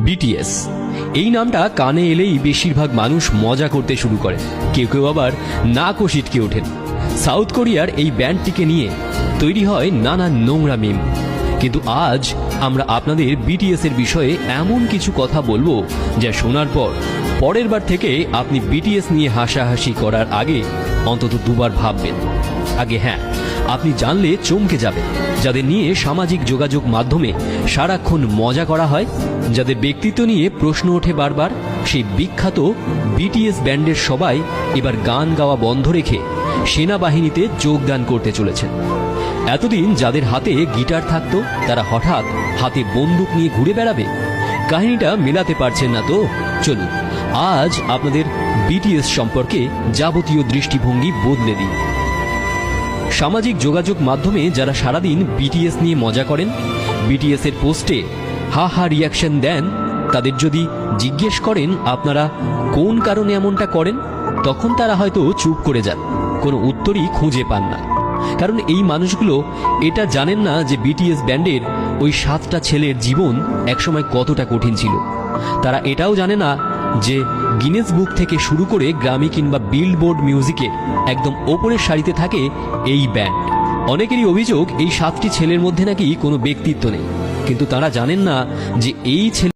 BTS এই নামটা কানে এলেই বেশিরভাগ মানুষ মজা করতে শুরু করে, কেউ কেউ আবার নাক ও সিটকে ওঠেন। সাউথ কোরিয়ার এই ব্যান্ডটিকে নিয়ে তৈরি হয় নানা নোংরা মিম। কিন্তু আজ আমরা আপনাদের বিটিএস এর বিষয়ে এমন কিছু কথা বলবো যা শোনার পর পরের বার থেকে আপনি বিটিএস নিয়ে হাসাহাসি করার আগে অন্তত দুবার ভাববেন। আগে হ্যাঁ, আপনি জানলে চমকে যাবেন, যাদের নিয়ে সামাজিক যোগাযোগ মাধ্যমে সারাক্ষণ মজা করা হয়, যাদের ব্যক্তিত্ব নিয়ে প্রশ্ন ওঠে বারবার, সেই বিখ্যাত বিটিএস ব্যান্ডের সবাই এবার গান গাওয়া বন্ধ রেখে সেনাবাহিনীতে যোগদান করতে চলেছেন। এতদিন যাদের হাতে গিটার থাকতো তারা হঠাৎ হাতে বন্দুক নিয়ে ঘুরে বেড়াবে। কাহিনীটা মেলাতে পারছেন না তো? চলুন আজ আপনাদের বিটিএস সম্পর্কে যাবতীয় দৃষ্টিভঙ্গি বদলে দিন। সামাজিক যোগাযোগ মাধ্যমে যারা সারাদিন বিটিএস নিয়ে মজা করেন, বিটিএস এর পোস্টে হা হা রিয়াকশন দেন, তাদের যদি জিজ্ঞেস করেন আপনারা কোন কারণে এমনটা করেন, তখন তারা হয়তো চুপ করে যান, কোনো উত্তরই খুঁজে পান না। কারণ এই মানুষগুলো এটা জানেন না যে বিটিএস ব্যান্ডের ওই 7টা ছেলের জীবন একসময় কতটা কঠিন ছিল। তারা এটাও জানে না যে গিনেস বুক থেকে শুরু করে গ্রামি কিংবা বিলবোর্ড মিউজিকের একদম ওপরের সারিতে থাকে এই ব্যান্ড। অনেকেরই অভিযোগ এই 7টি ছেলের মধ্যে নাকি কোনো ব্যক্তিত্ব নেই, কিন্তু তারা জানেন না যে এই ছেলে